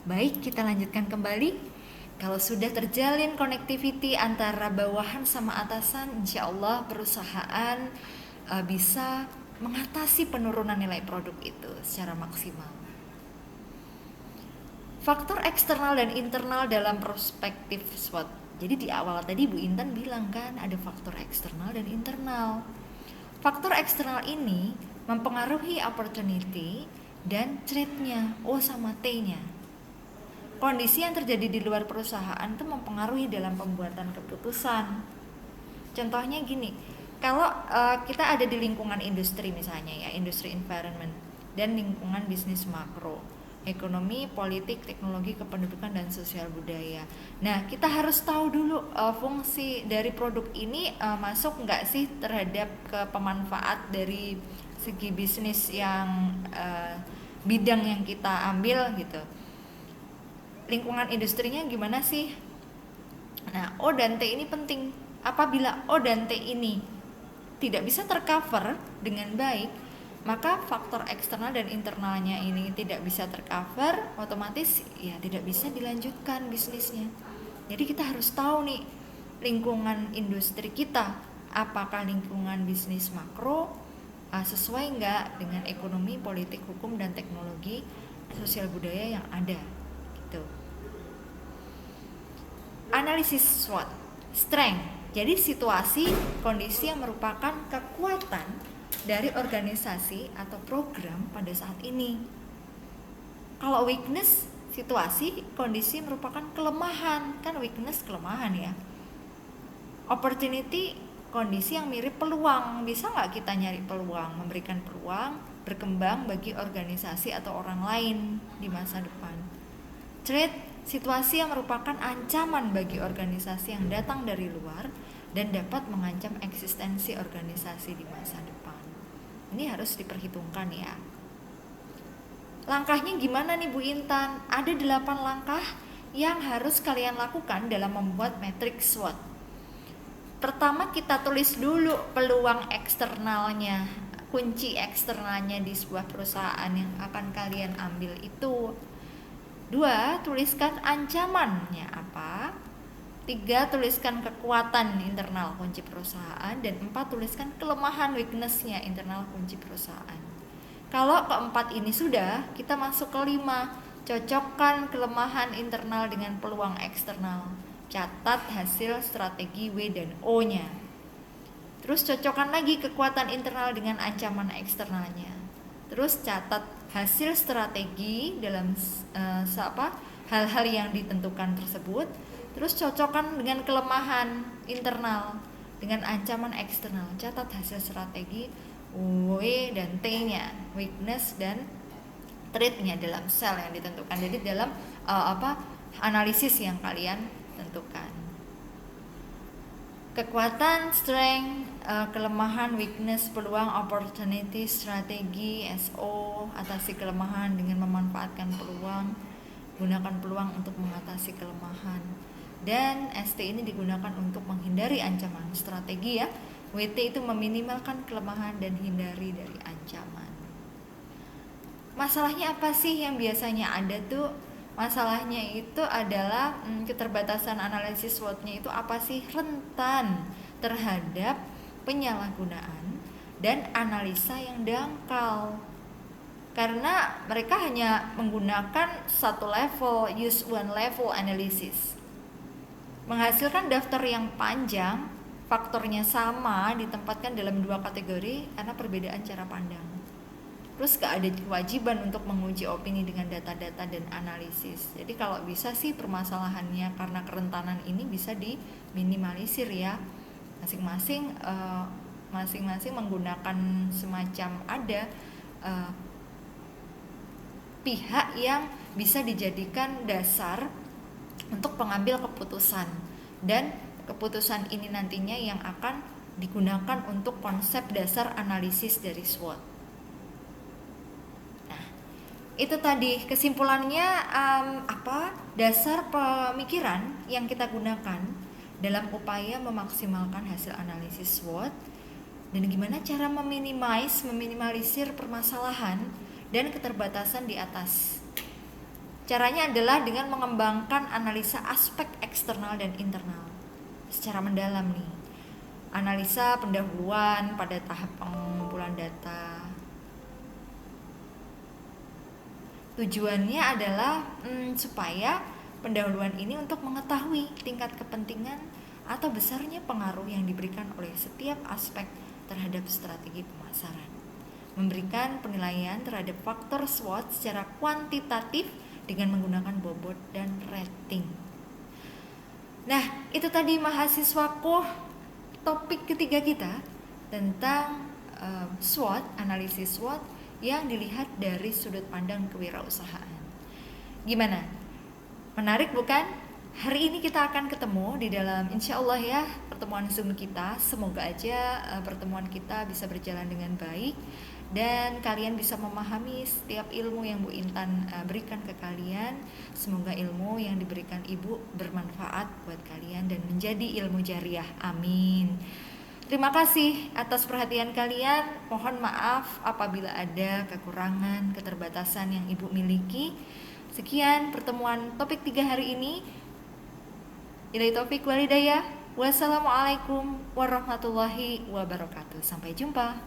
Baik, kita lanjutkan kembali. Kalau sudah terjalin connectivity antara bawahan sama atasan, insya Allah perusahaan bisa mengatasi penurunan nilai produk itu secara maksimal. Faktor eksternal dan internal dalam perspektif SWOT. Jadi di awal tadi Bu Intan bilang kan ada faktor eksternal dan internal. Faktor eksternal ini mempengaruhi opportunity dan threat-nya, O sama T-nya. Kondisi yang terjadi di luar perusahaan itu mempengaruhi dalam pembuatan keputusan. Contohnya gini, kalau kita ada di lingkungan industri misalnya ya, industri environment dan lingkungan bisnis makro, ekonomi, politik, teknologi, kependudukan, dan sosial budaya. Nah, kita harus tahu dulu fungsi dari produk ini masuk nggak sih terhadap ke pemanfaat dari segi bisnis yang bidang yang kita ambil gitu. Lingkungan industrinya gimana sih? Nah, O dan T ini penting. Apabila O dan T ini tidak bisa tercover dengan baik, maka faktor eksternal dan internalnya ini tidak bisa tercover, otomatis ya tidak bisa dilanjutkan bisnisnya. Jadi kita harus tahu nih lingkungan industri kita, apakah lingkungan bisnis makro sesuai nggak dengan ekonomi, politik, hukum, dan teknologi, sosial budaya yang ada gitu. Analisis SWOT, strength. Jadi situasi, kondisi yang merupakan kekuatan dari organisasi atau program pada saat ini. Kalau weakness, situasi, kondisi merupakan kelemahan. Kan weakness kelemahan ya. Opportunity, kondisi yang mirip peluang. Bisa nggak kita nyari peluang, memberikan peluang berkembang bagi organisasi atau orang lain di masa depan. Threat, situasi yang merupakan ancaman bagi organisasi yang datang dari luar dan dapat mengancam eksistensi organisasi di masa depan. Ini harus diperhitungkan ya. Langkahnya gimana nih Bu Intan? Ada 8 langkah yang harus kalian lakukan dalam membuat matriks SWOT. Pertama, kita tulis dulu peluang eksternalnya, kunci eksternalnya di sebuah perusahaan yang akan kalian ambil itu. 2, tuliskan ancamannya apa. 3, tuliskan kekuatan internal kunci perusahaan. Dan 4, tuliskan kelemahan weakness-nya internal kunci perusahaan. Kalau keempat ini sudah, kita masuk ke 5, cocokkan kelemahan internal dengan peluang eksternal. Catat hasil strategi W dan O-nya. Terus cocokkan lagi kekuatan internal dengan ancaman eksternalnya. Terus catat hasil strategi dalam hal-hal yang ditentukan tersebut. Terus cocokkan dengan kelemahan internal dengan ancaman eksternal. Catat hasil strategi W dan T-nya, weakness dan threat-nya dalam sel yang ditentukan. Jadi dalam analisis yang kalian tentukan. Kekuatan, strength, kelemahan, weakness, peluang, opportunity, strategi, SO, atasi kelemahan dengan memanfaatkan peluang, gunakan peluang untuk mengatasi kelemahan. Dan ST ini digunakan untuk menghindari ancaman. Strategi ya, WT itu meminimalkan kelemahan dan hindari dari ancaman. Masalahnya apa sih yang biasanya ada tuh? Masalahnya itu adalah keterbatasan analisis SWOT-nya itu apa sih? Rentan terhadap penyalahgunaan dan analisa yang dangkal. Karena mereka hanya menggunakan satu level, use one level analysis. Menghasilkan daftar yang panjang, faktornya sama, ditempatkan dalam 2 kategori karena perbedaan cara pandang. Terus gak ada kewajiban untuk menguji opini dengan data-data dan analisis. Jadi kalau bisa sih permasalahannya karena kerentanan ini bisa diminimalisir ya. Masing-masing menggunakan semacam ada pihak yang bisa dijadikan dasar untuk pengambil keputusan. Dan keputusan ini nantinya yang akan digunakan untuk konsep dasar analisis dari SWOT. Itu tadi kesimpulannya dasar pemikiran yang kita gunakan dalam upaya memaksimalkan hasil analisis SWOT dan gimana cara meminimalisir permasalahan dan keterbatasan di atas. Caranya adalah dengan mengembangkan analisa aspek eksternal dan internal secara mendalam nih. Analisa pendahuluan pada tahap pengumpulan data. Tujuannya adalah supaya pendahuluan ini untuk mengetahui tingkat kepentingan atau besarnya pengaruh yang diberikan oleh setiap aspek terhadap strategi pemasaran. Memberikan penilaian terhadap faktor SWOT secara kuantitatif dengan menggunakan bobot dan rating. Nah, itu tadi mahasiswaku topik ketiga kita tentang SWOT, analisis SWOT yang dilihat dari sudut pandang kewirausahaan. Gimana? Menarik bukan? Hari ini kita akan ketemu di dalam insya Allah ya pertemuan Zoom kita. Semoga aja pertemuan kita bisa berjalan dengan baik dan kalian bisa memahami setiap ilmu yang Bu Intan berikan ke kalian. Semoga ilmu yang diberikan Ibu bermanfaat buat kalian dan menjadi ilmu jariah. Amin. Terima kasih atas perhatian kalian. Mohon maaf apabila ada kekurangan, keterbatasan yang Ibu miliki. Sekian pertemuan topik 3 hari ini. Ilai taufik wal hidayah. Wassalamualaikum warahmatullahi wabarakatuh. Sampai jumpa.